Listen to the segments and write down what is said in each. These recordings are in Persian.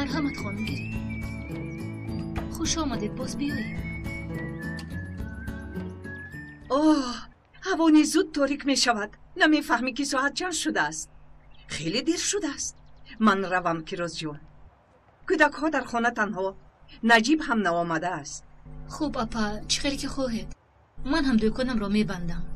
مرحمت خانم گیری. خوش آمدید، باز بیایید. اوه، هوانی زود تاریک می شود. نمیفهمی که ساعت چند شده است. خیلی دیر شده است. من روم کیروز جون. کودک ها در خانه تنها. نجیب هم نآمده است. خوب اپا، چه خیلی که خواهید. من هم دکانم را میبندم.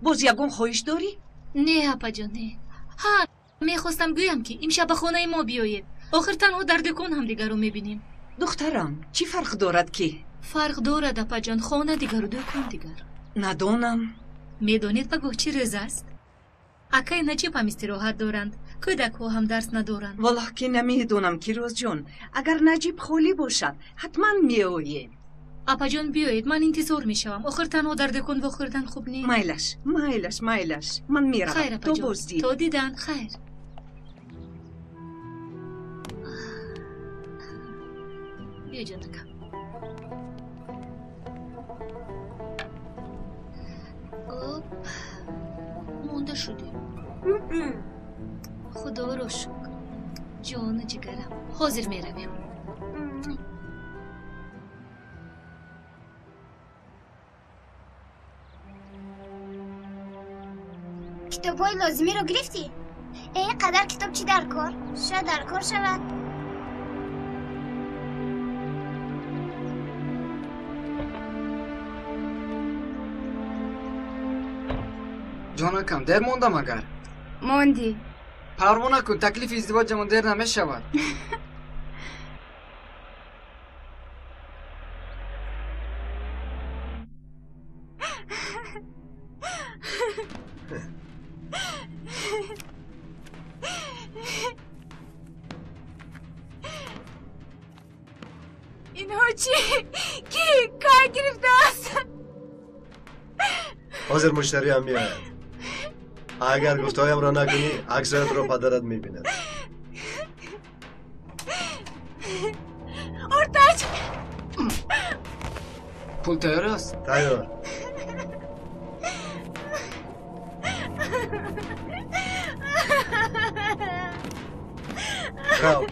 باز یگون خواهش داری؟ نه اپا جان، نه. ها، میخواستم گویم که امشب به خانه ما بیایید. آخر تنها در دکان هم دیگر رو میبینیم. دخترم، چی فرق دارد که؟ فرق دارد اپا جان، خانه دیگر و دکان دیگر. ندانم. میدانید بگو چی روز است؟ اکای نجیب هم استراحت دارند. کودک ها هم درس ندارند. والله که نمیدونم کیروز جون. اگر نجیب خالی باشد حتما میآییم. اپا جان بیایید، من انتظار میشوم. آخر تنها در دکان واخوردن خوب نیست. میلش من میرم. خیر اپا جان، تو دیدن خیر. بیا جانکم. مونده شدی. خدا رو شکر. جان جگرم، حاضر میرویم. کتابای لازمی رو گرفتی؟ اینقدر کتاب چی در کار؟ شاید در کار شود. جانکم دیر مونده مگر؟ موندی. پروا نکن، تکلیف ازدواجمون دیر نمیشود. اینها چی؟ کی کار گرفته است؟ حاضر مشتری هم میآید. اگر گفتهایم را نکنی عکسایت را پدرت میبیند. ارتاج پول تیار است؟ تیار. خب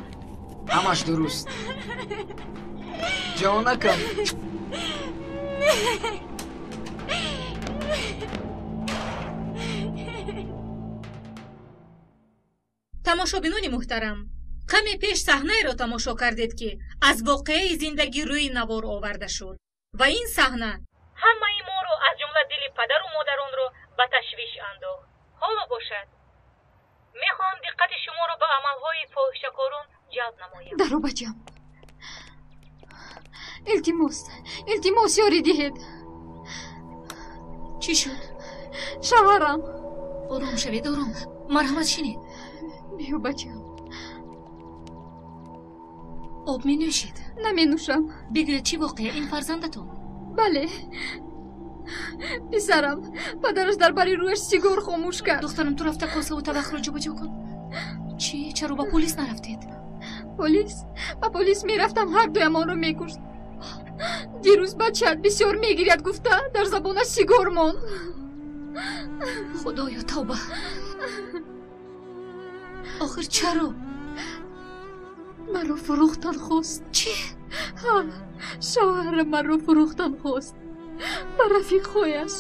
همش درست. جانکم تماشابینان محترم، کمی پیش صحنه را تماشا کردید که از واقعه زندگی روی نوار آورده شد و این صحنه همه ما رو از جمله دل پدر و مادران رو به تشویش انداخت. حالا باشد میخوام دقت شما رو به عملهای فاحشه‌کاران جلب نمایم. درو بچم، التماس یاری دهید. چی شد؟ شوهرم. آروم شوید، آروم. مرحمت شینید. بیو بچم. آب می نوشید؟ نمی نوشم. بگوید چی واقعه این فرزندتون؟ بله، پسرم پدرش در بری رویش سیگار خاموش کرد. دخترم تو رفته کاسه و طبخ رو جابجا کن. چی؟ چرا با پلیس نرفتید؟ با پلیس میرفتم هر دویمان رو میکشت. دیروز بچه بسیار میگیرد گفته در زبانش سیگار ماند. خدایا توبه. آخر چرا؟ من رو فروختن خواست. چی؟ ها، شوهر من رو فروختن خواست. با رفیق خویش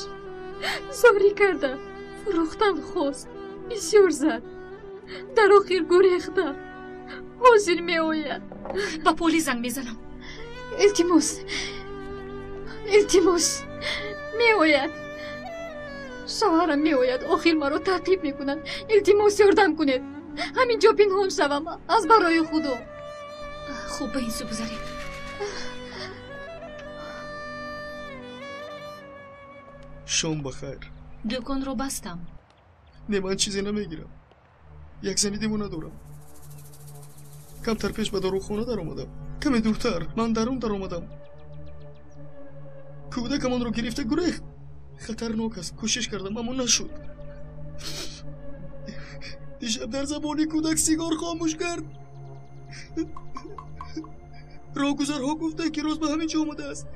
زاری کرده فروختن خواست. بسیار زد. در آخر گریخته. حاضر می آید. با پلیس زنگ میزنم. التماس می آید. شوهرم می آید. آخر مرا تعقیب می کنند. التماس یاردم کنید. همینجا پنهان شوم از برای خدا. خوب به این سو بذارید. شام بخیر. دکان رو بستم. نه من چیزی نمیگیرم. یک زنیدیمو ندارم. کمتر پیش به داروخانه در آمدم. کمی دورتر من در آمدم. کودکمان رو گرفته گریخت. خطرناک است. کوشش کردم اما نشد. دیشب در زبانی کودک سیگار خاموش کرد. راهگذرها گفته که روز به همینجا آمده است.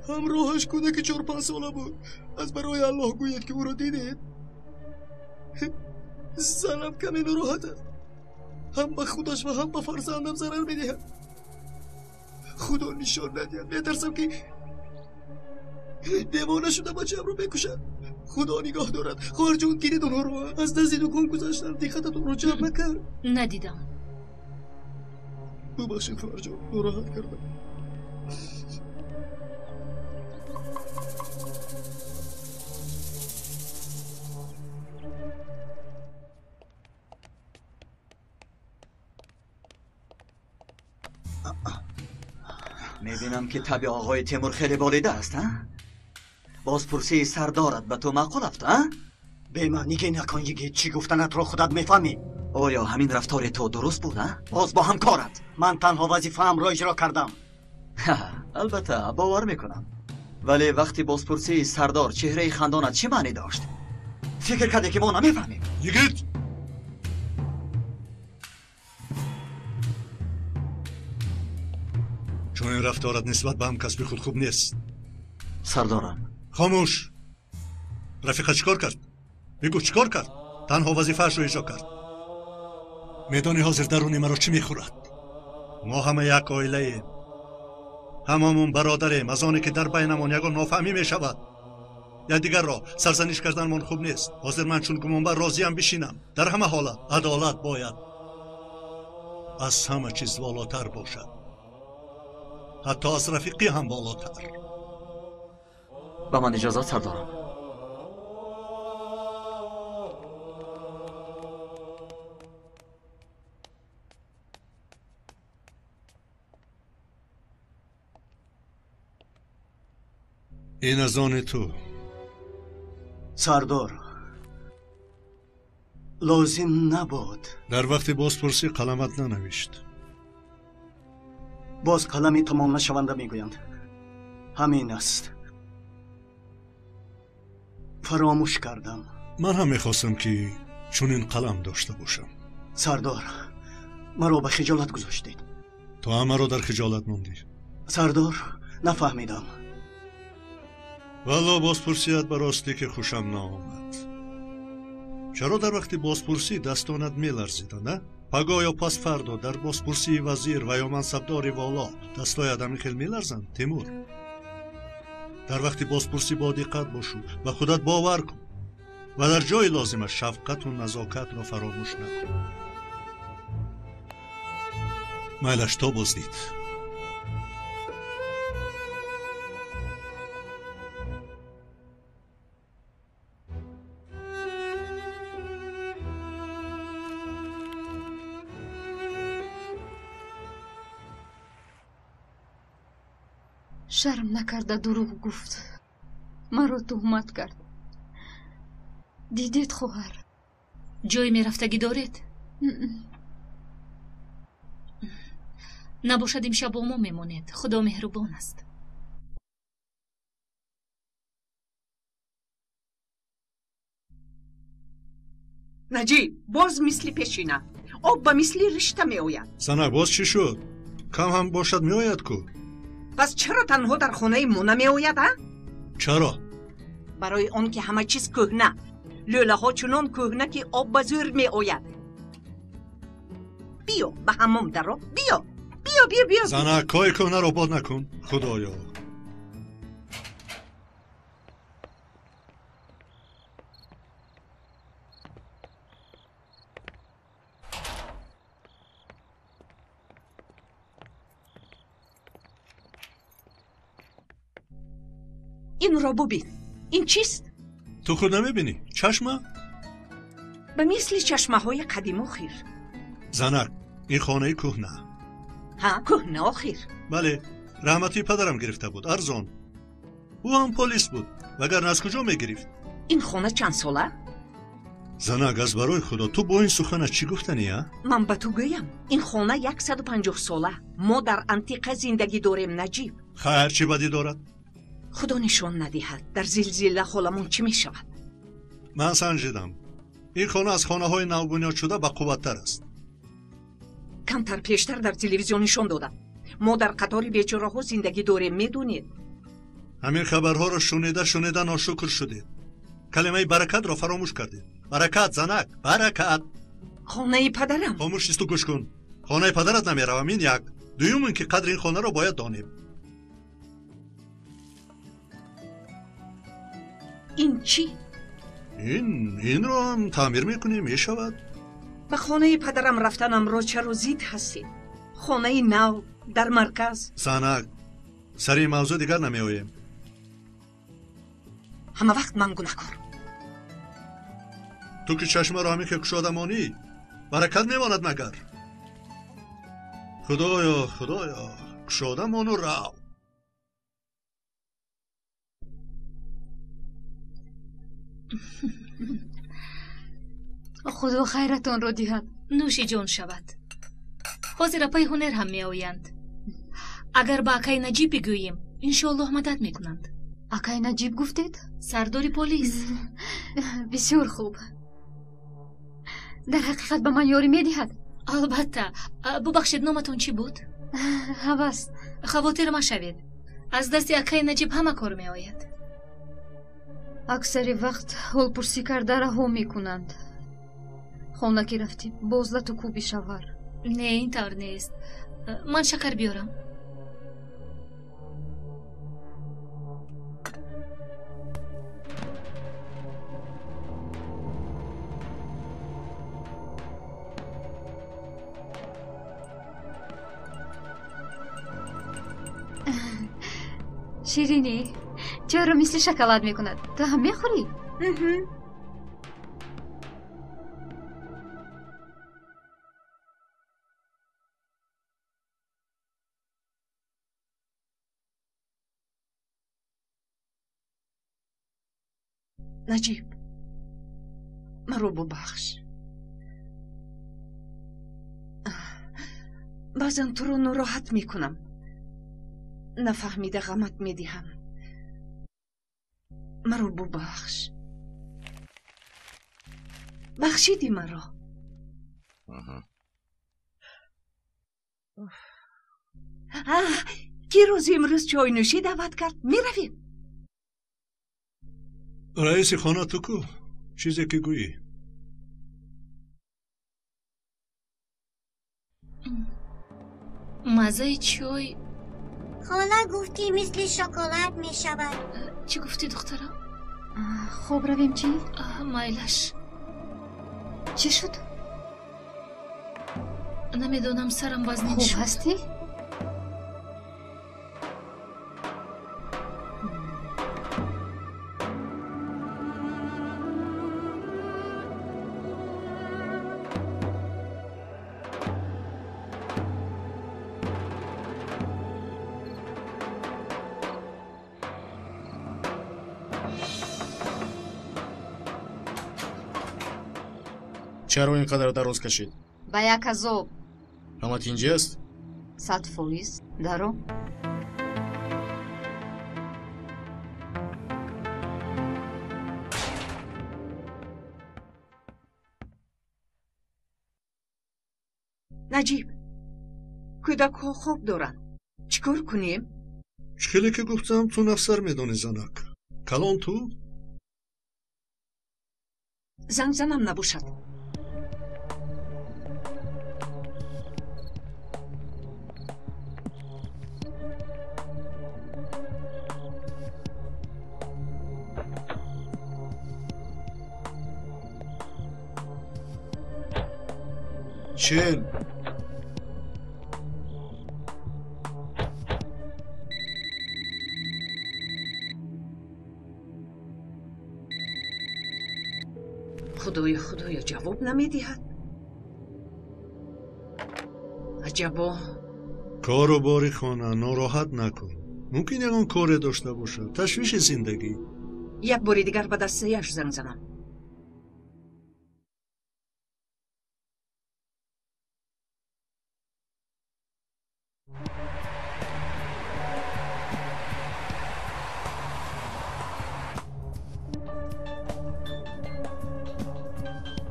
همراهش کودک 4-5 ساله بود. از برای الله گوید که او را دیدید. زنم کمی ناراحت است. هم به خودش و هم به فرزندم ضرر میدهد. خدا نشان ندهد. میترسم که دیوانه شده بچه‌ام رو بکشن. خدا نگاه دارد. خواهر جون گیرید اونها رو از دست دکان گذاشتن. دقتتون رو جمع نکرد. ندیدم. ببخشید خواهر جون، ناراحت کردم. میبینم که طبع آقای تیمور خیلی بالیده است. بازپرسی سردارت به تو معقول افت؟ به من نگه نکن یگی. چی گفتنت رو خودت میفهمی. آیا همین رفتار تو درست بود؟ باز با همکارت؟ من تنها وظیفه‌ام را اجرا کردم. البته باور میکنم، ولی وقتی بازپرسی سردار چهره خندانت چه معنی داشت؟ فکر کرده که ما نمیفهمیم؟ یگید چون این رفتارت نسبت به هم کسب خود خوب نیست. سردارم. خاموش. رفیقت چیکار کرد؟ بگو چیکار کرد؟ تنها وظیفه‌اش رو اجرا کرد. میدانی حاضر درون مرا چی میخورد؟ ما همه یک عائله ایم. هممون برادریم. از آنی که در بینمون یگان نافهمی میشود یا دیگر را سرزنش کردنمان خوب نیست. حاضر من چون گمانبر راضیم بشینم. در همه حالت عدالت باید از همه چیز بالاتر باشد، حتی از رفیقی هم بالاتر. با من اجازت سردارم. این از آن تو. سردار، لازم نبود. در وقت بازپرسی قلمت ننوشت. باز قلمی تمام نشونده میگویند. همین است. فراموش کردم. من هم میخواستم که چون این قلم داشته باشم. سردار، مرا به خجالت گذاشتید. تو هم مرا در خجالت موندی. سردار، نفهمیدم. والا بازپرسیت براستی که خوشم نآمد. چرا در وقتی بازپرسی دستانت میلرزیده نه؟ پگاه یا پس فردا در بازپرسی وزیر و یا منصبدار والا دستای آدمی خیلی میلرزند. تیمور، در وقتی بازپرسی با دقت باشو و خودت باور کن و در جای لازمه شفقت و نزاکت را فراموش نکن. میلش تا بازدید. شرم نکرده دروغ گفت. مرا تهمت کرد. دیدید خواهر؟ جای میرفتگی دارید؟ نباشد امشب با ما میمانید. خدا مهربان است. نجیب، باز مثل پیشینه. آب به مثل رشته می آید. سنه باز چی شد؟ کم هم باشد می آید کو؟ پس چرا تنها در خانه ما نمی آید؟ چرا؟ برای آن که همه چیز کهنه. لوله ها چنان کهنه که آب به زور می آید. بیا به حمام درو. بیا بیا بیا بیا. زنه کای کهنه را باد نکن. خدایا. این را ببین. این چیست؟ تو خود نمیبینی؟ چشمه؟ به مثل چشمه های قدیم و خیر. زنک، این خانه کهنه. ها، کهنه و خیر. بله، رحمتی پدرم گرفته بود. ارزان. او هم پلیس بود. وگرنه از کجا میگرفت؟ این خانه چند ساله؟ زنک، از برای خدا تو با این سخنه چی گفتنی ها؟ من به تو گویم این خانه 150 ساله. ما در انتیقه زندگی داریم نجیب. خیر چی بدی دارد؟ خدا نشان ندهد در زلزله حالمون چی می شود. من سنجیدم این خانه از خانه های نو بنیاد شده با قوت‌تر است. کمتر پیشتر در تلویزیون نشان دادم ما در قطار بیچاره ها زندگی داریم. میدونید همین خبرها را شنیده ناشکر شدید. کلمه برکت را فراموش کردید. برکت زنک، برکت. خانه پدرم. خاموش است و گوش کن. خانه پدرت نمیروم. این یک дуюм ин ки қадри ин хонаро бояд донем. ин чӣ? инро ҳам таъмир мекунем, мешавад. ба хонаи падарам рафтанамро чаро зид ҳастед? хонаи нав дар марказ. санак, сари мавзӯъ дигар намеоем. ҳама вақт ман гунаҳкор. ту ки чашмаро ҳамин кушода монӣ, баракат мемонад магар. худоё, худоё, кушода мону рав. худо хайратонро диҳад. нӯши ҷон шавад. ҳозир апаи ҳунер ҳам меоянд. агар ба акаи наҷиб бигӯем, иншоаллоҳ мадад мекунанд. акаи наҷиб гуфтед? сардори полис. бисёр хуб. дар ҳақиқат ба ман ёрӣ медиҳад? албатта. бубахшед, номатон чӣ буд? ҳавас. хавотир машавед. аз дасти акаи наҷиб ҳама кор меояд. аксари вақт ҳолпурсӣ карда раҳо мекунанд. хона ки рафтӣ боз лату кӯби шавар. не, ин тавр нест. ман шакар биёрам. ширинӣ чойро мисли шоколад мекунад. ту ҳам мехӯрӣ? наҷиб, маро бубахш. баъзан туро нороҳат мекунам. нафаҳмида ғамат медиҳам. маро бубахш. бахшидӣ маро. ки рӯзи имрӯз чойнӯшӣ даъват кард? меравем. раиси хона ту ку? чизе ки гӯӣ? маззаи чой. хола гуфтӣ мисли шоколад мешавад. чӣ гуфтӣ духтарам? хоб равем чӣ? майлаш. чӣ шуд? намедонам, сарам вазнин хуб шуд. ҳастӣ? чаро ин қадар дароз кашид? ба як азоб. ҳамат инҷаст? 100% даро. наҷиб, кӯдакҳо хоб доранд. чӣ кор кунем? чикеле ки гуфтам, ту нафсар медонӣ занак. калон ту? занг занам набошад. чел худоё, худоё, ҷавоб намедиҳад. аҷабо. кору бори хона нороҳат накун. мумкин ягон коре дошта бошад. ташвиши зиндагӣ. як бори дигар ба дастаяш занг занам.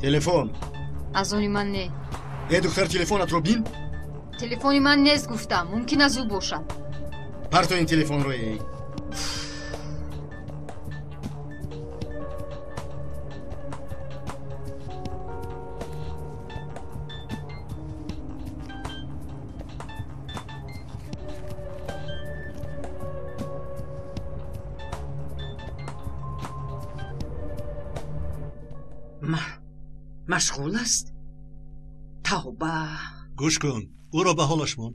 телефон. аз они ман не. духтар, телефонатро бин. телефони ман нест гуфтам. мумкин аз ӯ бошад. парто ин телефонро. مشغول است. توبه. گوش کن، او را به حالش مون.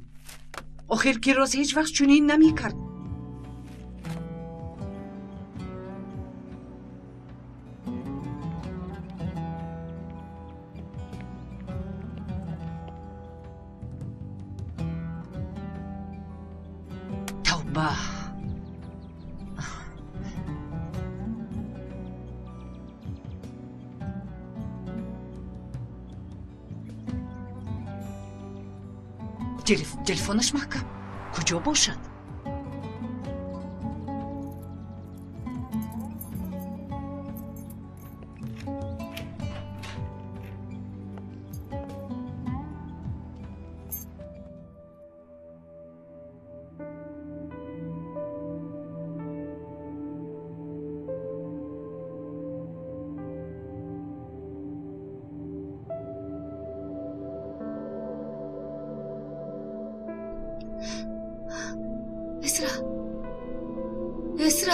آخر کیروز هیچ وقت چنین نمی کرد. توبه. تلفنش محکم کجا باشد؟ اسرا.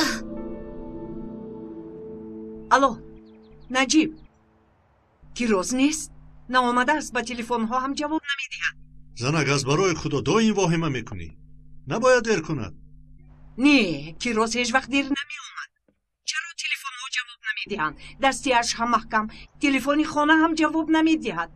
الو نجیب، کیروز نیست؟ نامده است. به تلفن ها هم جواب نمیدهد. زنک از برای خدا دائم واهمه میکنی. نباید دیر کند. نه، کیروز هیچ وقت دیر نمی آمد. چرا تلفن ها جواب نمیدهند؟ دستیش هم محکم، تلفن خانه هم جواب نمیدهد.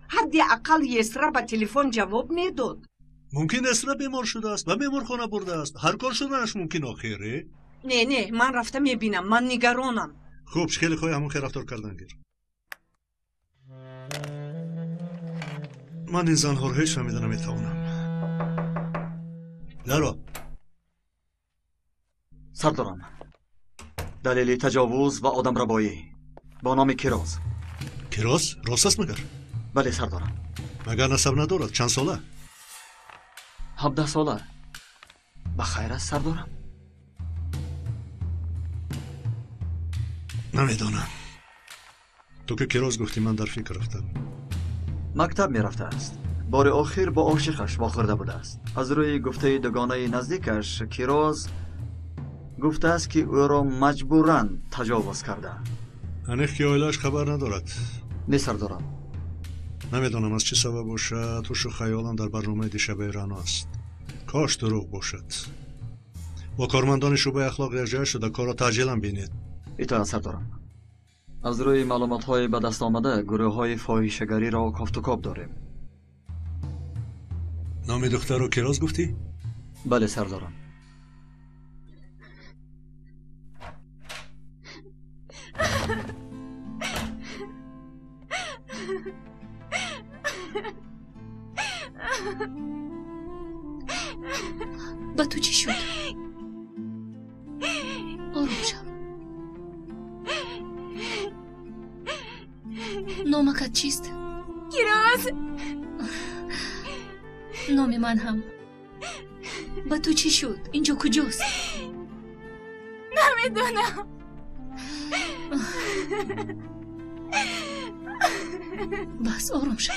حداقل یسرا به تلفن جواب میداد. ممکن اسرا بیمار شده است و بیمارخانه برده است. هر کار شدنش ممکن آخره. نه من رفته میبینم. من نگرانم. خوب خیلی خواه همون که رفتار کردن گیر. من این زنها رو هیچ فهمیده نمیتوانم. درا سردارم، دلیل تجاوز و آدم ربایی با نام کیروز. کیروز؟ راست است مگر؟ بله سردارم. مگر نسب ندارد؟ چند ساله؟ 17 ساله. بخیر است سردارم؟ نمیدانم. تو که کیروز گفتی من در فکر رفتم. مکتب میرفته است. بار آخر با عاشقش واخورده بوده است. از روی گفته دوگانه نزدیکش کیروز گفته است که او را مجبوراً تجاوز کرده. انیخ که آیلش خبر ندارد. نه سردارم. نمیدانم از چه سبب باشد. توش خیالم در برنامه دیشب رنا است. کاش دروغ باشد. با کارمندان شعبه اخلاق ارجاع شده کار را تعجیلا بینید. اطاعت سردارم. از روی معلومات های به دست آمده گروه های فاحشه‌گری را کافت و کاب داریم. نام دختر رو کیروز گفتی؟ بله سردارم. با تو چی شد؟ آروم شو. نامکت چیست؟ کیروز. نام من هم. با تو چی شد؟ اینجا کجاست؟ نمیدونم. بس آروم شو.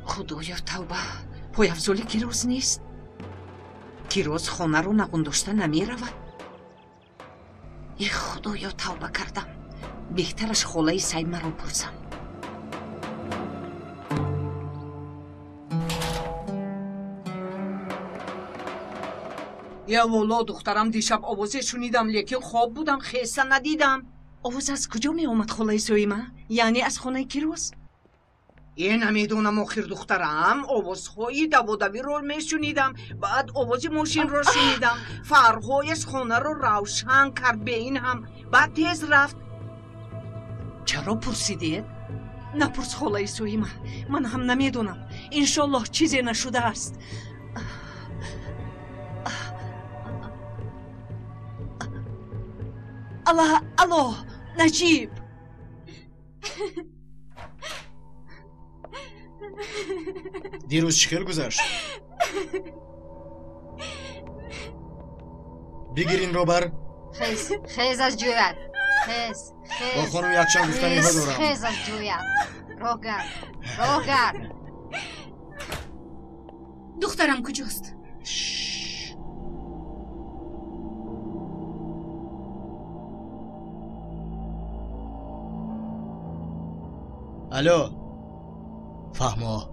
خدایا توبه. پایافزول کیروز نیست؟ کیروز خانه رو نگنداشته نمی رود؟ ای خدایا توبه کردم. بهترش خاله سیمه رو پرسم. یا والا دخترم دیشب آوازه شنیدم لیکن خواب بودم خیسته ندیدم. آواز از کجا می آمد خاله سیمه؟ یعنی از خانه کیروز؟ نمیدونم آخر دخترم. آوازهای دوادوی رو میشنیدم. بعد آواز ماشین رو شنیدم. فرهایش خانه رو روشن کرد به این هم. بعد تیز رفت. چرا پرسیدید؟ نپرس خاله سویمه. من هم نمیدونم. انشالله چیزی نشده است. الله نجیب. دیروز چیکار گذشت؟ بگیرین رو بر. خیز از جویت. خیز. با خانم یک چند گفتنی ها دارم. خیز از جویت. راه گرد. دخترم کجاست؟ الو فهما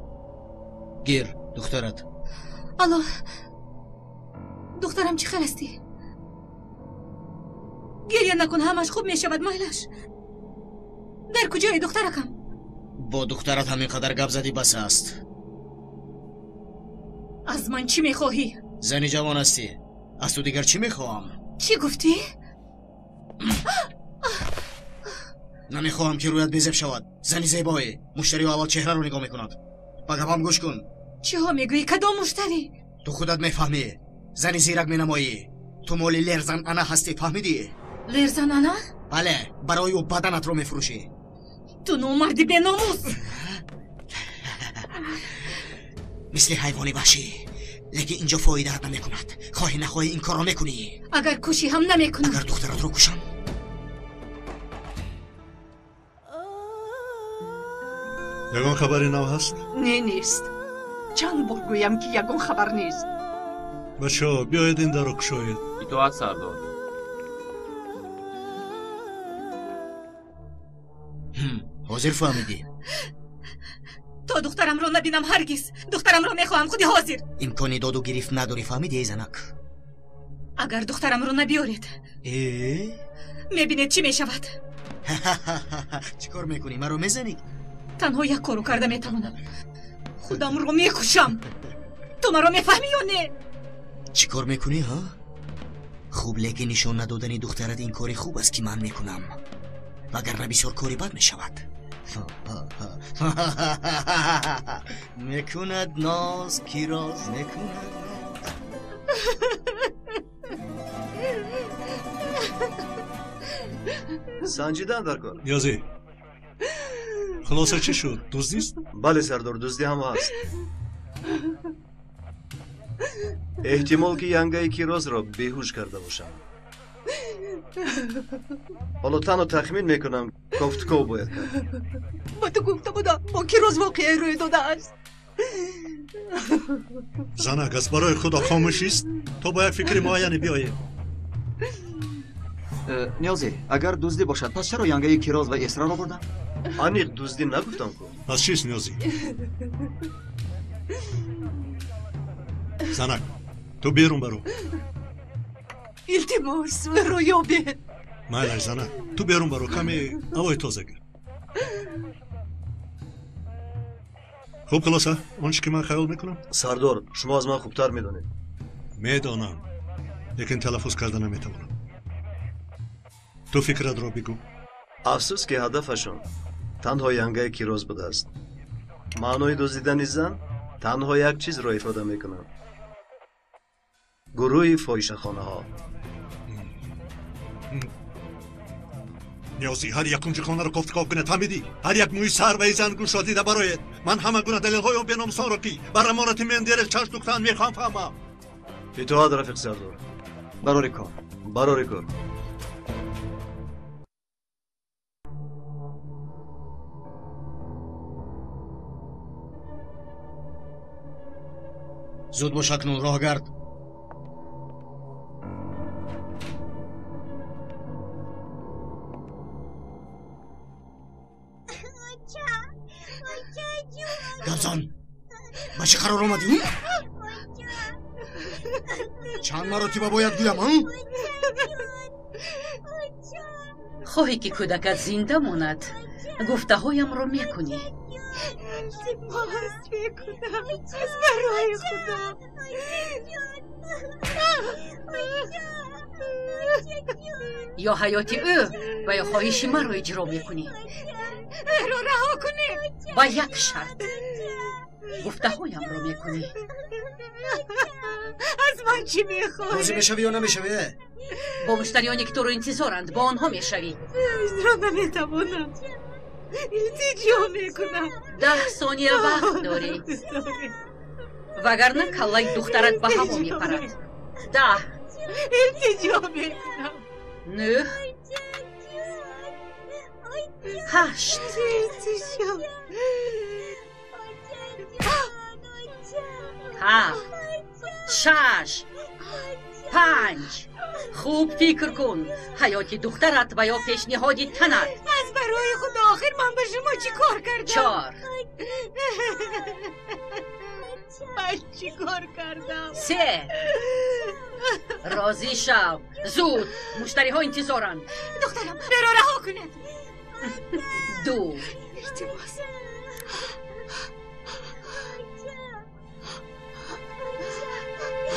گیر دخترت. الو دخترم چی خیر هستی؟ گریه نکن همش خوب میشود مایلش. در کجایی دخترکم؟ با دخترت همینقدر گپ زدی بس است. از من چی میخواهی؟ زنی جوان هستی. از تو دیگر چی میخواهم؟ چی گفتی؟ نمیخواهم که رویت بیزب شود. زنی زیبایی. مشتری اول چهره رو نگاه میکند. با گپم گوش کن. چی ها میگویی؟ کدام مشتری؟ تو خودت میفهمی. زنی زیرک مینمایی. تو مولی لرزن انا هستی، فهمیدی؟ لرزن انا؟ بله، برای او بدنت رو میفروشی. تو نامردی به ناموس. مثل حیوانی وحشی، لیکن اینجا فایده نمیکند. خواهی نخواهی این کار رو میکنی. اگر کشی هم نمیکنم. اگر دخترت رو کشم. یگان خبری نو هست؟ نیست. چند بار گویم که یگان خبر نیست. بچه ها بیاید این در رو کشایید. اطاعت سردار. حاضر فهمیدی؟ تا دخترم رو نبینم هرگز. دخترم رو میخواهم، خودی حاضر. امکانی داد و گرفت نداری، فهمیدی زنک؟ اگر دخترم رو نبیارید میبینید چی میشود. چی کار میکنی؟ من رو میزنی؟ تنها یک کارو کرده میتوانم. خودم رو میکشم. تو من رو میفهمی یا نه؟ چی کار میکنی ها؟ خوب، لیکن نشون ندادنی دخترت این کاری خوب است که من میکنم. وگرنه بسیار کاری بد میشود. میکند ناز کیراز میکند. سنجیدن در کار. نیازی خلاصه چی شد؟ دزدیست؟ بله سردار، دزدی هم هست. احتمال که ینگای کیراز را بیهوش کرده باشم. حالا تنها تخمین میکنم گفتگو باید کرد. با تو گفته بودم با کیراز واقعی روی داده است. زنک از برای خدا خاموشیست. تو باید فکر معینی بیایی. نیازی اگر دزدی باشد پس چرا ینگای کیراز و اسرا را بردن؟ انیق دزدی نگفتم که. پس چیست نیازی؟ زنک تو بیرون برو. التماس رویا بید. مایلش زنک تو بیرون برو، کمی هوای تازه گیر. خوب خلاصه آنچه که من خیال میکنم. سردار شما از من خوبتر میدونید. میدانم لیکن تلفظ کرده نمیتوانم. تو فکرت را بگو. افسوس که هدفشون تنها ینگای کیراز بوده است. معنای دزدیدن زن تنها یک چیز را افاده میکنند. گروه فاحشه‌خانه ها. نیازی هر یک اونجا خانه را گفتگو کنه، فهمیدی؟ هر یک موی سر و زن گوش دیده برایت. من همه گونه دلیل های بیناموسان را که بر امانت من دیر چشم دوختن میخوام فهمم. اطاعت رفیق سردار. برای کار. برای کار. زود باش اکنون، راه گرد. گبزان با چه قرار آمدی؟ چند مرتبه باید گویم ها؟ خواهی که کودکت زنده ماند گفته هایم رو میکنی. سپاس میکنم برای خدا. یا حیات او و یا خواهش من رو اجرا میکنی. رو رها کنی. با یک شرط گفته هایم رو میکنی. از من چی میخوای؟ راضی میشوی یا نمیشوی؟ با مشتریانی که تو رو انتظارند با آنها میشوی. را نمیتوانم. التجا میکنم 10 ثانیه وقت داری وگرنه کلای دخترت به هوا میپرد 10 التجا میکنم 9 8 7 6 5 خوب فکر کن حیات دخترت و یا پیشنهادی تنت از برای خود آخر من به شما چی کار کردم 4 من چی کار کردم 3 راضی شو زود مشتری ها انتظارند دخترم رها کنید 2 التماس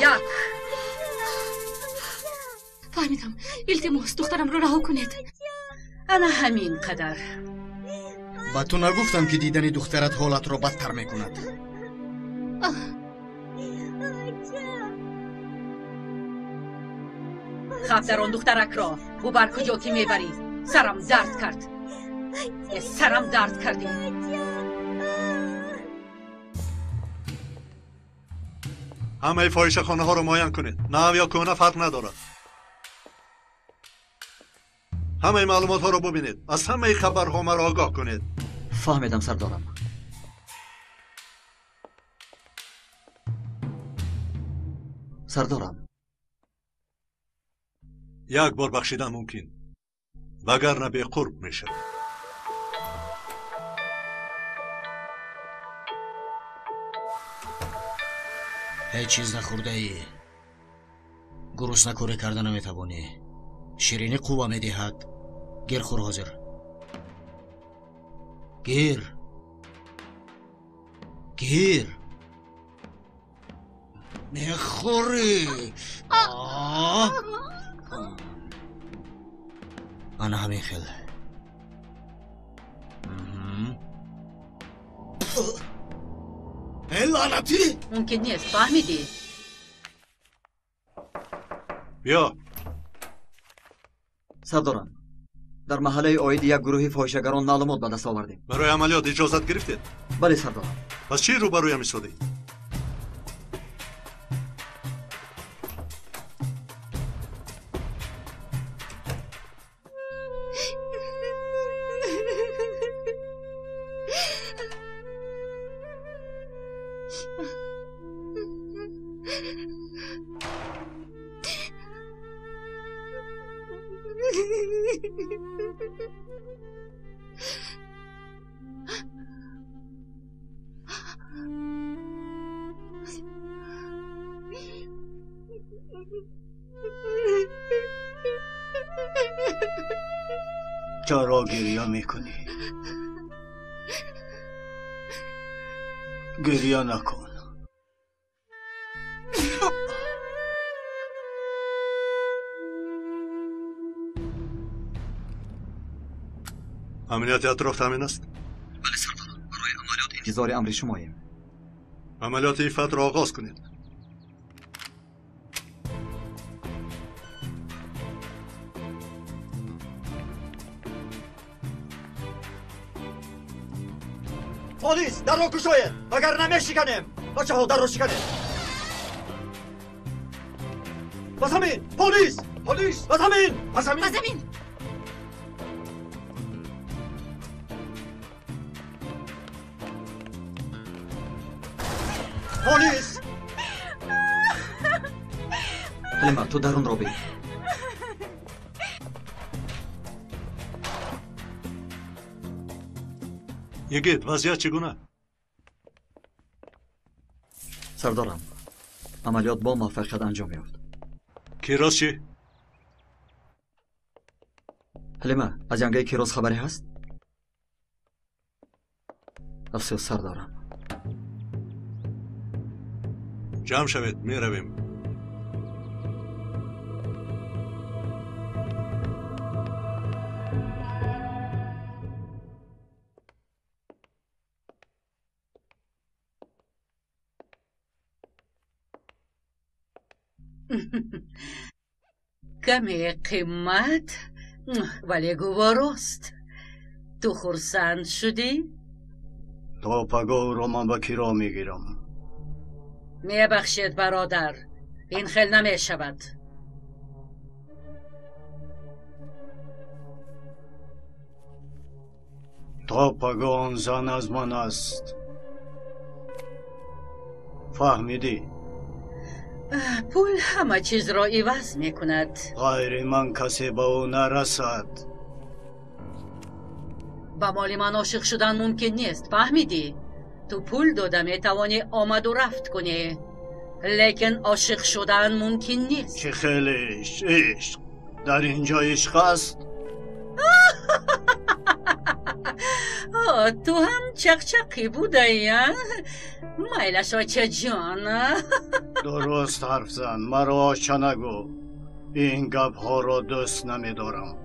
یک فهمیدم التماس دخترم رو رها کنید انا همین قدر با تو نگفتم که دیدن دخترت حالت رو بدتر میکند خب در آن دخترک را ببر کجا که میبری سرم درد کرد سرم درد کردی همه فاحشه خانه ها رو معاین کنید نو یا کهنه فرق ندارد همه معلومات ها رو ببینید از همه خبرها مرا آگاه کنید فهمیدم سردارم سردارم یک بار بخشیدن ممکن وگرنه به قرب میشه هیچ چیز نخورده ای گرسنه کوره کردن نمیتوانی شیرینی قوه میدهد گیر خور حاضر گیر میخوری انا همین خیل ای لعنتی ممکن نیست فهمیدی بیا سردارم در محله آید یک گروه فاحشه‌گران معلومات به دست آوردیم برای عملیات اجازت گرفتید بله سردارم پس چی روبرویم ایستادی چرا گریه میکنی؟ گریه نکن عملیات اطراف تامین است بله سردارم برای عملیات انتظار امر شماییم عملیات ایفت را آغاز کنید پلیس در رو گشایید اگر نمیشکنیم بچه ها در رو شکنید بس همین پلیس بس همین پلیس حلیمه تو درون رو بگیر یگید وضعیت چگونه؟ سردارم عملیات با موفقیت انجام یافت کیراز چی؟ حلیمه از جنگه کیراز خبری هست؟ افسوس سردارم جمع شوید می رویم کمی قیمت ولی گوارست تو خرسند شدی؟ تا پگاه رو من با کی را میگیرم؟ میبخشید برادر، این خیلی نمیشود. تا پگاه آن زن از من است. فهمیدی؟ پول همه چیز را عوض میکند. غیر من کسی به او نرسد. با مال من عاشق شدن ممکن نیست، فهمیدی؟ تو پول داده میتوانی آمد و رفت کنی، لیکن عاشق شدن ممکن نیست. چه خیلی عشق در اینجا عشق است؟ تو هم چقچقی بوده ای؟ میلشا چه جان. درست حرف زن، مرا آشا نگو. این گپ ها را دوست نمیدارم.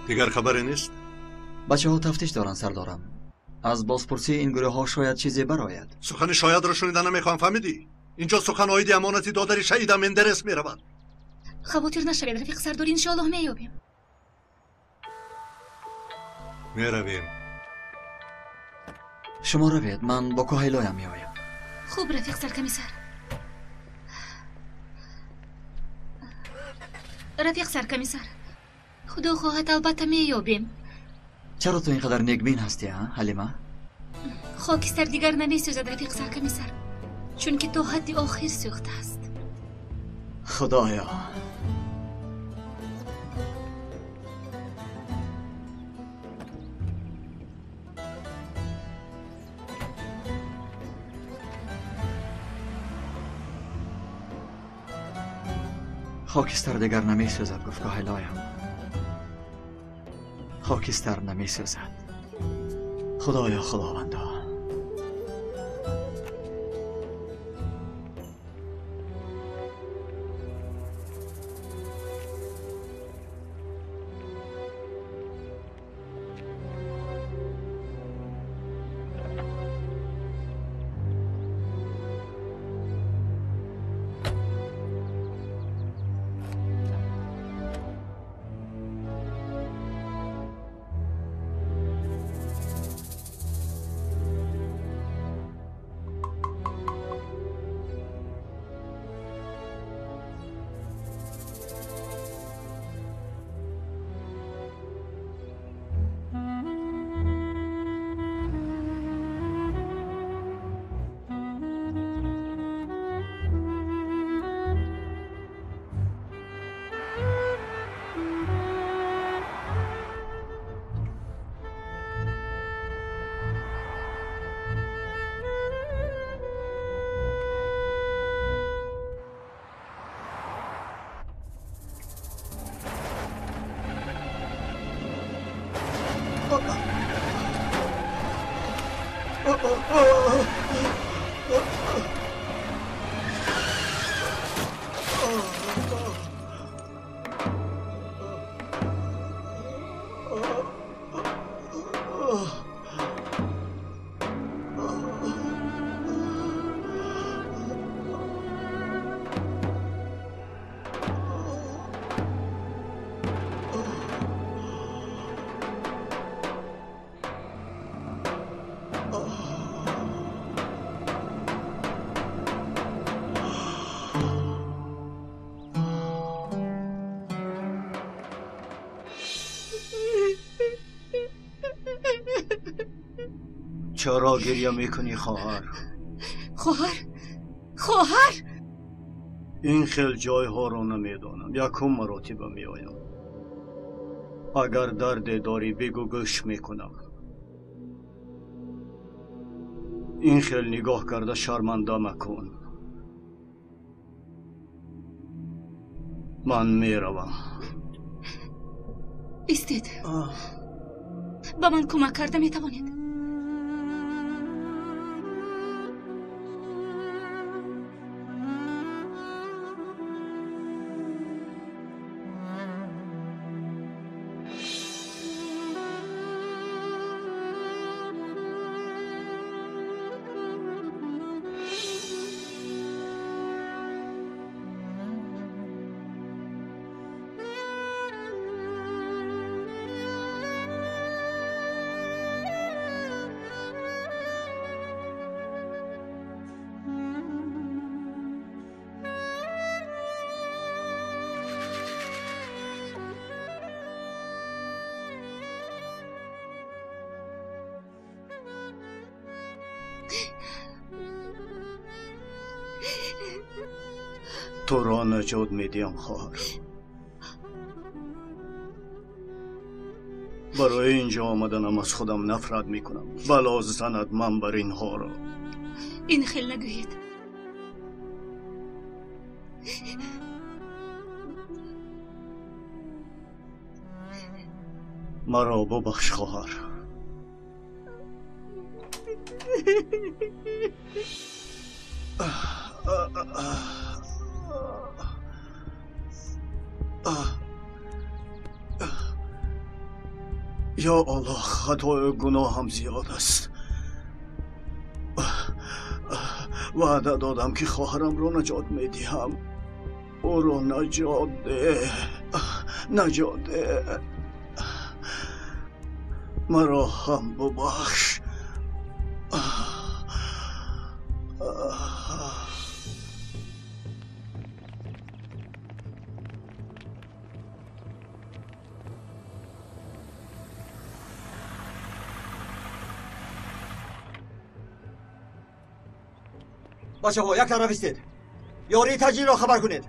دیگر خبری نیست؟ بچه ها تفتیش دارن سردارم. از بازپرسی این گروه ها شاید چیزی برآید. سخن شاید را شنیدن نمیخوام، فهمیدی؟ اینجا سخن آیدی امانتی دادری شهید مندرس میرود. خواطر نشوید رفیق سردار، انشاءالله مییابیم. میرویم. شما روید، من با کوهیلایم میآیم. خوب رفیق سرکمیسر. رفیق سرکمیسر، خدا خواهد البته مییابیم. چرا تو اینقدر نیکبین هستی ها حلیمه؟ خاکستر دیگر نمیسوزد رفیق سرکمیسر، چون که تو حد آخر سوخته است. خدایا. خاکستر دیگر نمیسوزد گفت کوهیلایم. خاکستر نمیسوزد. خدایا خداوندا. چرا گریه میکنی خواهر؟ خواهر این خیل جای ها رو نمیدانم. یکم مراتب میآیم. اگر درد داری بگو گوش میکنم. این خیل نگاه کرده شرمنده مکن. من میروم. ایستید. با من کمک کرده میتوانید. تو را نجات میدیم خواهر. برای اینجا آمدنم از خودم نفرت میکنم. بلا زند من بر اینها را. این خیل نگویید. مرا ببخش خواهر. یا الله، خطای گناهم زیاد است. وعده دادم که خواهرم رو نجات میدیم. او رو نجات ده. نجات ده. مرا هم ببخش. بچه ها یک طرف ایستید. یاری تجلیل را خبر کنید.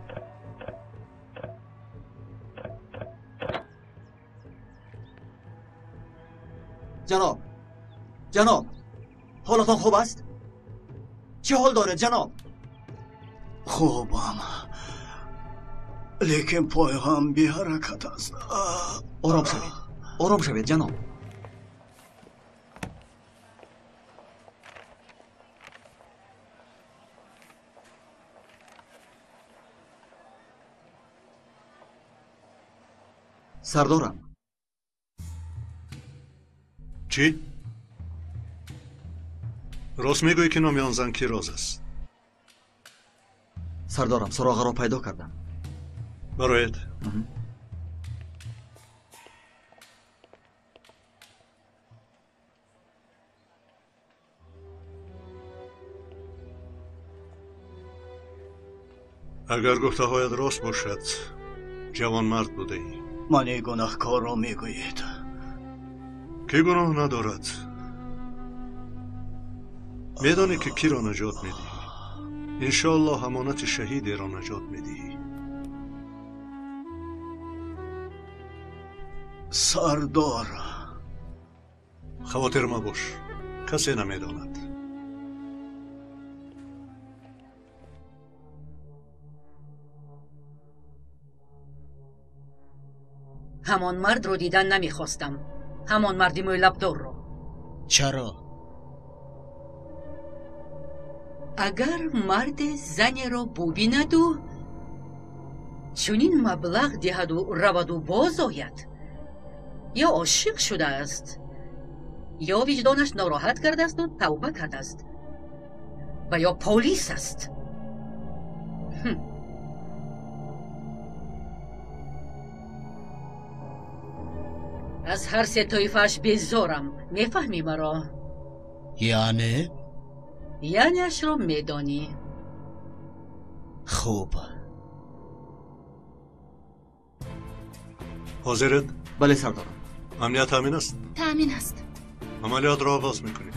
جناب حالتان خوب است؟ چه حال دارد جناب؟ خوبم، لیکن پایم بی حرکت است. آرام شوید جناب. سردارم. چی؟ راست میگویی که نام آن زن کیروز است؟ سردارم، سراغ را پیدا کردم. برایت؟ اگر گفته هایت راست باشد جوان مرد بوده ای. من گناهکار را میگویید. کی گناه ندارد؟ میدانی که کی را نجات میدی؟ انشاءالله امانت شهیدی را نجات میدی. سردار، خاطر مباش، کسی نمیداند. همان مرد رو دیدن نمیخواستم. همان مردی موی لبدار رو. چرا؟ اگر مرد زنی رو ببیند و چنین مبلغ دهد و رود و باز آید، یا عاشق شده است یا وجدانش ناراحت کرده است و توبه کرده است و یا پلیس است. از هر سه طایفه‌اش بیزارم. میفهمی مرا؟ یعنی؟ یعنیش رو میدانی. خوب. حاضرت؟ بله سردارم. امنیت تامین است؟ تامین است. عملیات را آغاز میکنیم.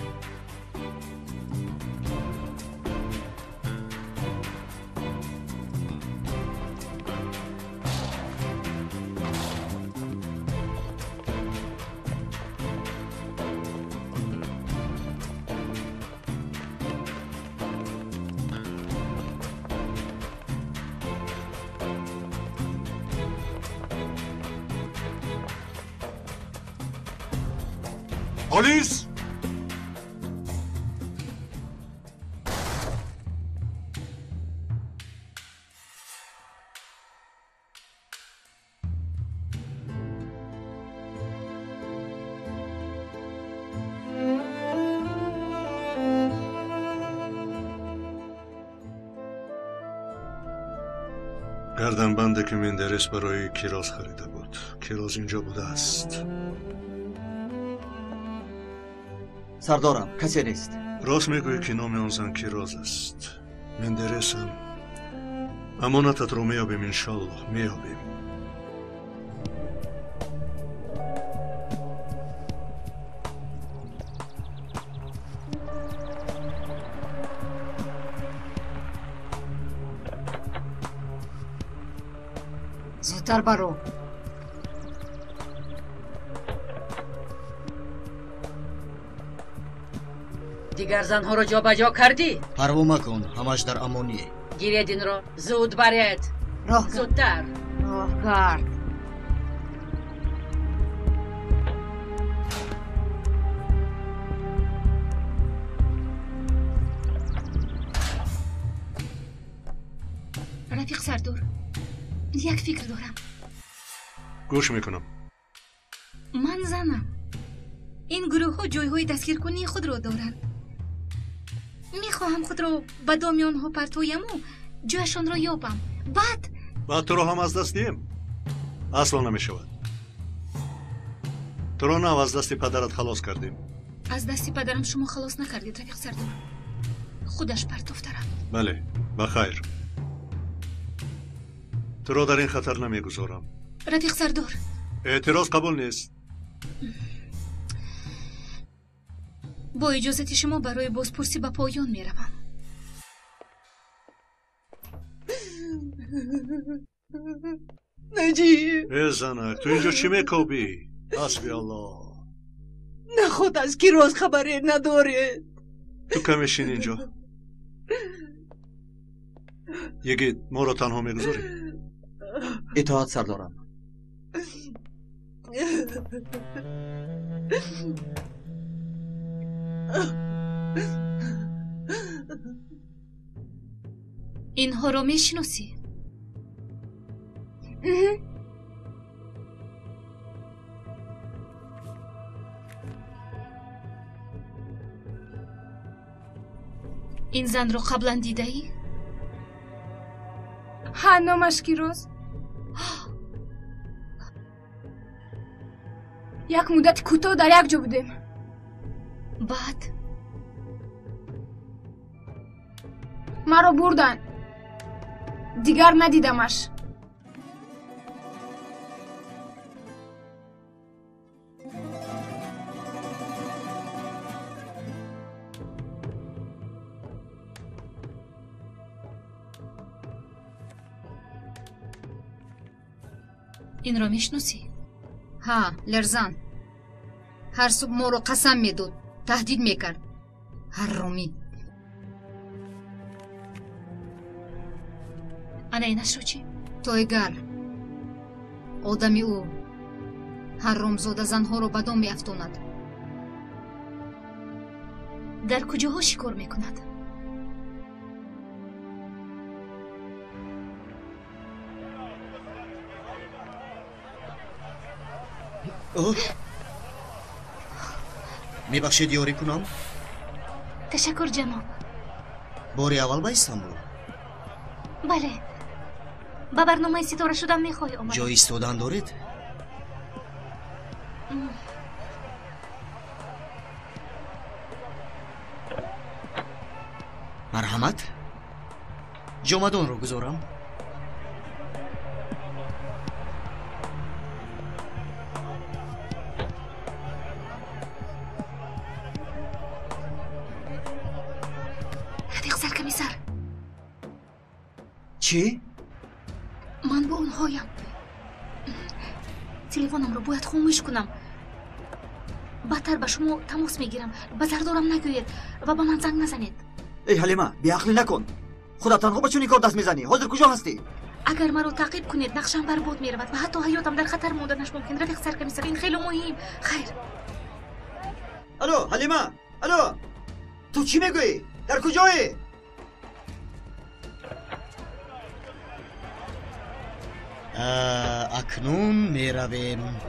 پلیس! گردنبندی که مندرس برای کیروز خریده بود. کیروز اینجا بوده است. سردارم کسی نیست. راست میگویی که نام آن زن کیروز است. مندرس هم امانتت رو میابیم انشالله. میابیم. زودتر برو. دیگر زنها رو جا بجا کردی؟ پروا مکن، همش در امانیه. گیرید این رو. زود برید. زودتر. راه گرد. رفیق سردار، یک فکر دارم. گوش میکنم. من زنم. این گروه ها جای های دستگیر کنی خود را دارند. میخواهم خود را به دام آنها پرتویم و جایشان را یابم. بعد تو را هم از دست دیم. اصلا نمیشود. تو را نه از دست پدرت خلاص کردیم. از دست پدرم شما خلاص نکردید رفیق سردار. خودش پرتوفترم. بله، بخیر. تو را در این خطر نمیگذارم. رفیق سردار، اعتراض قبول نیست. با اجازت شما برای بازپرسی به پایان میروم. نجیب زنک، تو اینجا چی میکوبی؟ حسبی الله. نه خود از کیروز خبری نداره. تو کمیشین اینجا. یگید ما را تنها میگذاری؟ اطاعت سردارم. اینها رو میشناسی؟ این زن رو قبلا دیده ای؟ ها، نامش کیروز. یک مدت کوتاه در یک جا بودیم. بعد مرا بردن. دیگر ندیدمش. این را میشناسی؟ ها، لرزان. هر صبح ما رو قسم میداد، تهدید میکرد. هر رومی. انا اینش رو چی؟ تویگر. آدمی او هر رومزاده زنها رو به دام میافتاند. در کجاها شکار میکند؟ میبخشید یاری کنم؟ تشکر جناب. باری اول به استانبول؟ بله. با برنامه ستاره شدن میخوای آمد؟ جای ایستادن دارید؟ مرحمت؟ جامدان رو گذارم؟ رفیق سرکمیسر. چی؟ من با اونهایم. تلفنم رو باید خاموش کنم. بدتر به شما تماس میگیرم. به زردارم نگوید و به من زنگ نزنید. ای حلیمه، بیعقلی نکن. خودت تنها به چون این کار دست میزنی؟ حاضر کجا هستی؟ اگر مرا تعقیب کنید نقشم برباد میرود و حتی حیاتم در خطر موندنش ممکن. رفیق سرکمیسر، این خیلی مهم. خیر. الو حلیمه، الو تو چی میگویی؟ در کجایی؟ اکنون میرویم.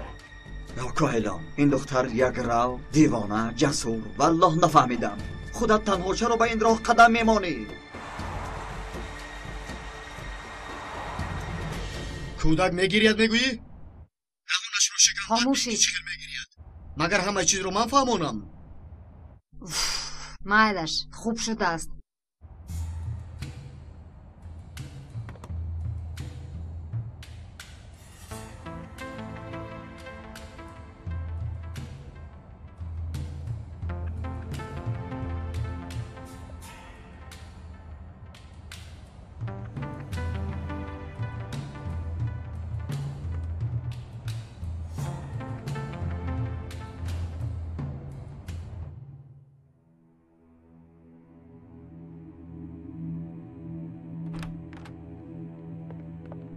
کاهلا این دختر یک رو دیوانه جسور والله نفهمیدم. خودت تنها چرا به این راه قدم میمانی؟ کودک میگیرید میگویی؟ خاموشید. مگر همه چیز رو من فهمونم. مایلش خوب شده است.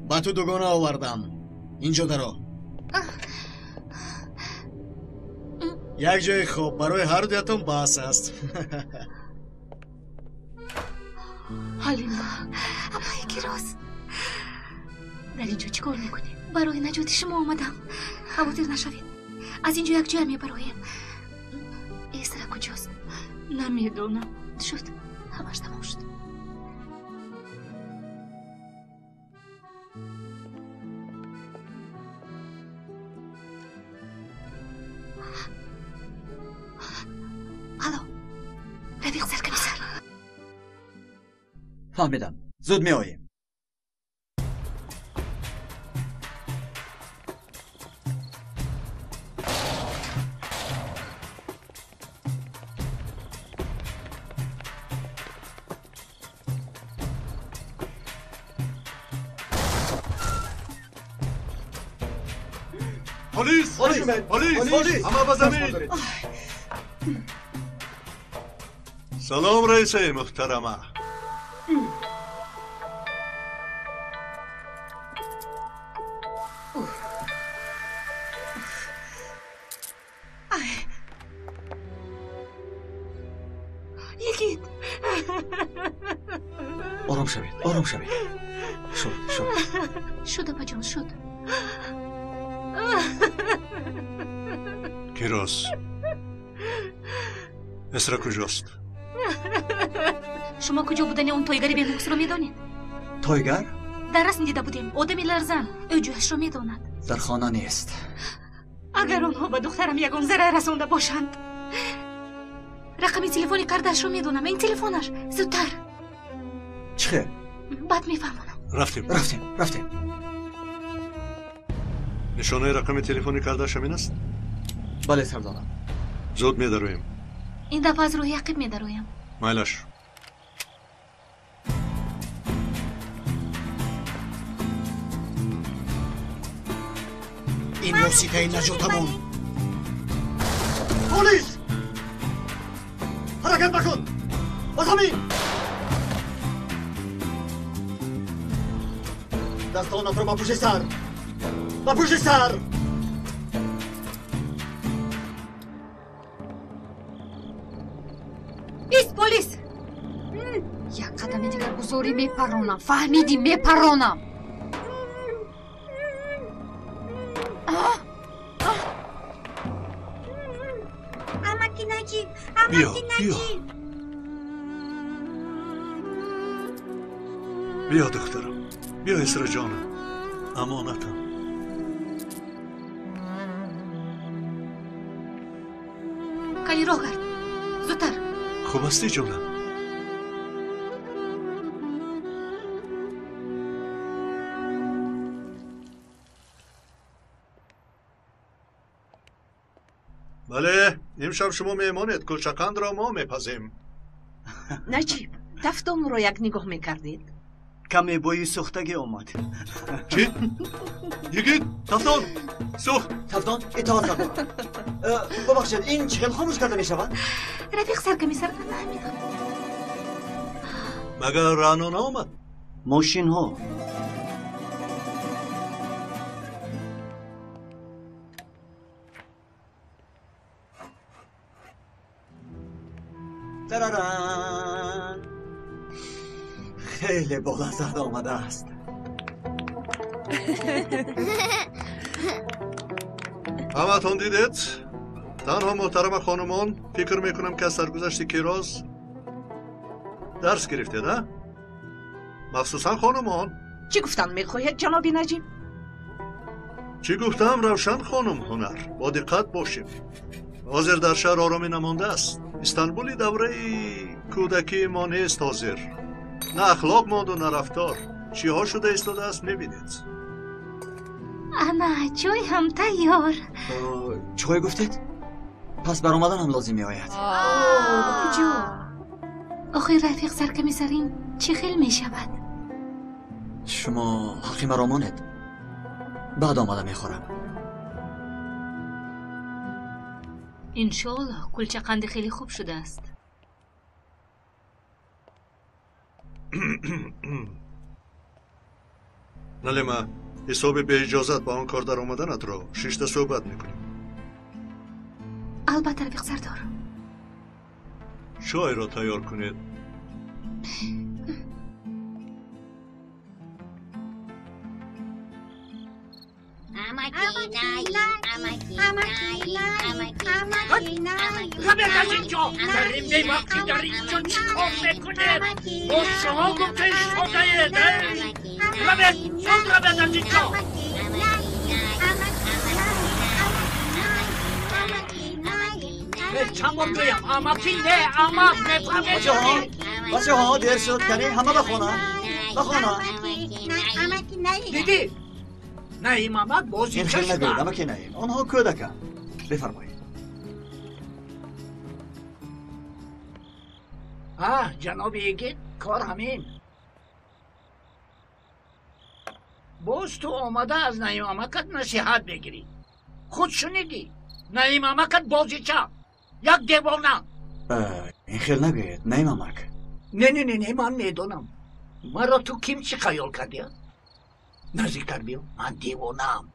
با تو دوگانه آوردم. اینجا درا. یک جای خوب برای هر دویتون بحث است. حلیمه امای کیروز در اینجا چی کار میکنی؟ برای نجات شما آمدم. خواطر نشوید. از اینجا یک جای میبرایم. ایسرا کجاست؟ نمیدونم. شد همش تمام شد. رفیق سرکمیسر. فهمیدم. زود می آییم. پلیس! پلیس! همه به زمین! سلام رئیس محترمه. یکی آرام شوید، آرام شوید. شد اپا جان شد. کیروز اسرا کجاست؟ شما کجا بودن اون تایگری بیمکس رو میدانید؟ تایگر؟ در رسم دیده بودیم. آدمی لرزان. او جوهش رو میداند. در خانه نیست. اگر آنها به دخترم یگان ضرر رسانده باشند. رقم تلفنی کردش رو میدونم. این تلفنش زودتر. چه؟ بعد میفهمونم. رفتیم. نشانه رقم تلفنی کردش همین است؟ بله سردارم. زود میدرویم. این دفعه از روی عقب میدرویم. مایلش. این موسیقی نجاتمون. پلیس! حرکت بکن! به زمین! دستانت رو با پشت سر! با پشت سر! ایست پلیس! یک قدم دیگر بزاری میپرانم. فهمیدی؟ میپرانم. امکی نجیب. بیا دخترم. بیا اسرا جانم. امانتم. کلی راه کرد. زودتر. خوب استی جانم. بله امشب شما میمانید. کلچکند را ما میپزیم. نجیب تفتان رو یک نگاه میکردید؟ کمی بوی سوختگی اومد. چی؟ یکی تفتان سوخت. تفتان اطاعت نکن. ببخشید این چگل خاموش کرده میشود؟ رفیق سرکمیسر نمیدونم. مگر رانو آمد؟ ماشین ها. تراران خیلی بلند آمده است. همتون دیدید؟ تنها محترم خانمان فکر میکنم که از سرگذشت کیراز درس گرفته نه؟ مخصوصا خانمان. چی گفتن میخواهید جناب نجیب؟ چی گفتم روشن خانم هنر. با دقت باشیم. حاضر در شهر آرامی نمانده است. استانبولی دوره کودکی ما نیست حاضر. نه اخلاق ماند و نه رفتار. چی ها شده ایستاده است میبینید. اما چای هم تیار. چای گفتید؟ پس برآمدن هم لازم میآید. جو آخه رفیق سرکمی سرین چی خیل می شود؟ شما حقی مرا ماند. بعد آمده میخورم. انشالله کلچه قند خیلی خوب شده است. نلیما حساب به اجازت با آن کار در آمدنت را 6 تا صحبت میکنیم. البته رفیق سردار. چای را تیار کنید. رابط از اینجا داریم به وقتی در اینجا چی کار میکنه؟ با شما گفته شده رابط از اینجا. چند بار گویم اماکی نه اماک نفهمه. بچه ها دیر شد کنی همه بخونم. دیدی؟ نهیم آمد بازی این خیلی نگوید اما که نهیم آنها کودکن. بفرمایید. جناب ایگید کار همین. باز تو آمده از نهیم آمکت نصیحت بگیری. خود شنیدی نهیم آمکت بازی چه؟ یک دیوانه. این خیلی نگوید نهیم آمک. نه من میدونم. مرا تو کیم چی خیال کردی؟ نزدیکتر بیا. من دیوانم.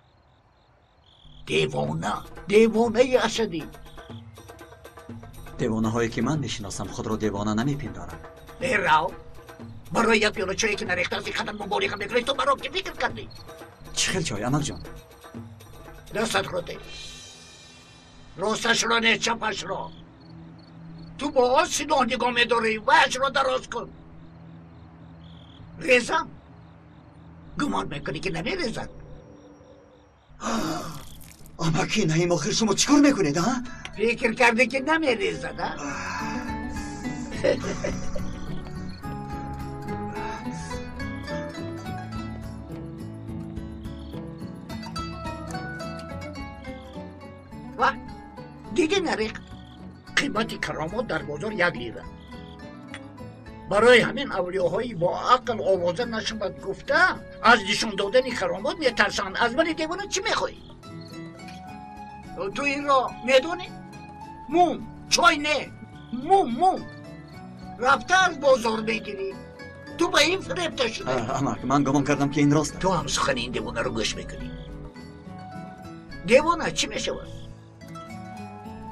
دیوانه اسدی. دیوانه هایی که من میشناسم خود را دیوانه نمیپندارم. راو برای یک پیاله چایی که نریخته از این قدم مبارکم میکنی تو برام که فکر کردی؟ چی خیلی چای امک جان؟ دستت رو ده. راستش را نه چپش را. تو با آسی نگاه میداری وجه را دراز کن. ریزم گمان میکنی که نمی ریزد. اما که نهیم آخر شما چیکار میکنید ها؟ فکر کرده که نمی ریزد ها؟ و دیگه نریخ قیمت کرامات در بازار 1 لیره. برای همین اولیاهایی با عقل آوازه نشود گفته از نشان دادن کرامات میترسند. از من دیوانه چی میخوایی؟ تو این را میدونی؟ موم چای نه موم رفته از بازار بگیری. تو به این فریبته شده. امک من گمان کردم که این راست. تو هم سخن این دیوانه رو گوش میکنی. دیوانه چی میشود؟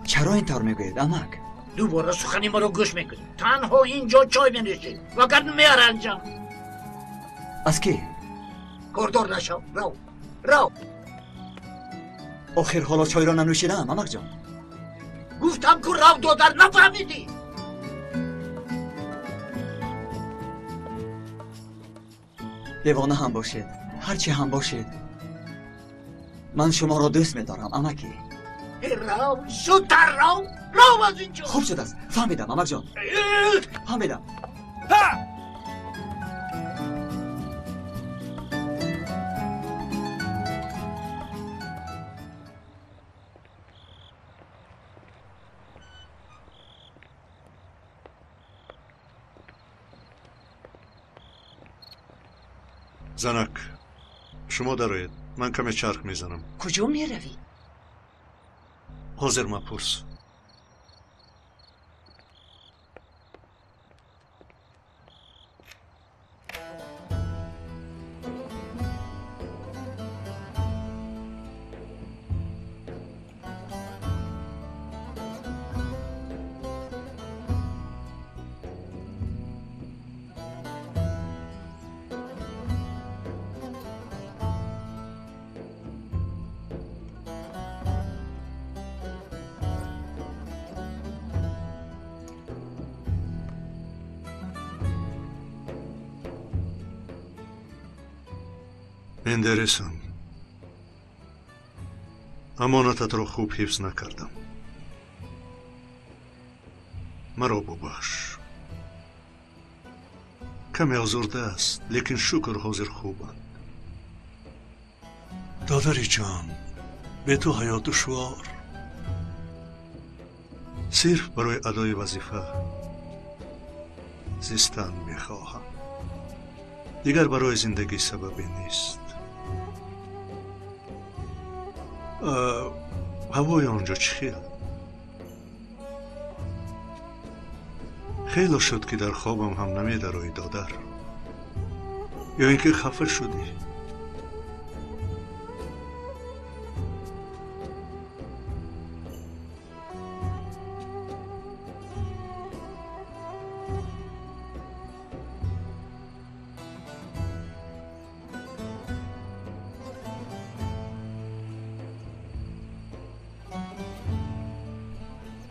چرا این طور میگوید امک؟ دوباره سخنی ما رو گوش میکنی. تنها اینجا چای بنوشی وگرنه میار انجام. از کی؟ کردار نشو. رو آخر حالا چای را ننوشیدم امک جان. گفتم که رو دادر نفهمیدی. دیوانه هم باشید هرچی هم باشید من شما را دوست میدارم امکی. رو زودتر رو از اینجا. خوب شد است فهمیدم امک جان. فهمیدم. زنک شما درایید من کمی چرخ میزنم. کجا میروی؟ حاضر مپرس. مندرسم امانتت را خوب حفظ نکردم. مرا ببخش. کمی آزرده است لیکن شکر حاضر خوبند. دادری جان، به تو حیات دشوار. صرف برای ادای وظیفه زیستن میخواهم. دیگر برای زندگی سببی نیست. هوای آنجا چی؟ خیلی شد که در خوابم هم نمیدرایی دادر، یا اینکه خفه شدی.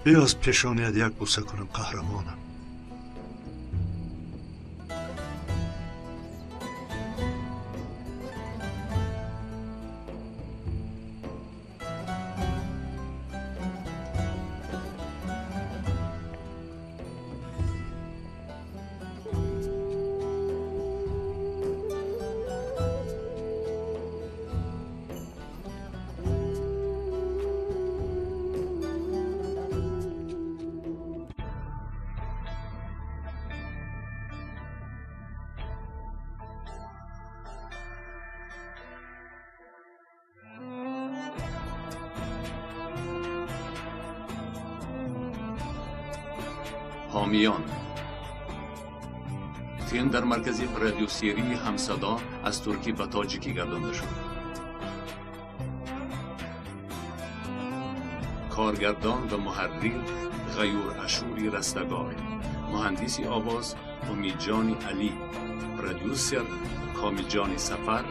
بیا از پیشانیت یک بوسه کنم قهرمانم. حامیان فیلم در مرکز رادیو سری همصدا از ترکی و تاجیکی گردانده شد. کارگردان و محرر غیور اشوری رستگار، مهندسی آواز امیدجان علی، پرودوسر کامیجان سفر،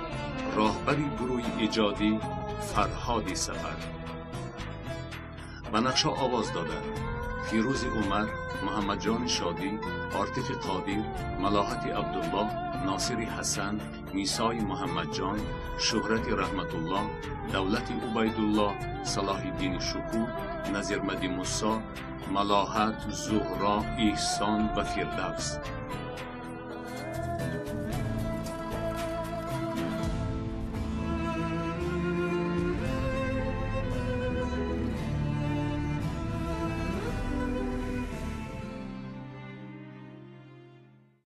راهبری گروه ایجادی فرهادی سفر. و نقش آواز دادن فیروز عمر، محمد جان شادی، عاطف قادر، ملاحت عبدالله، ناصری حسن، میسای محمد جان، شهرت رحمت الله، دولت عبیدالله، صلاح الدین شکور، نظیرمدی موسی، ملاحت، زهرا، احسان و فردوس.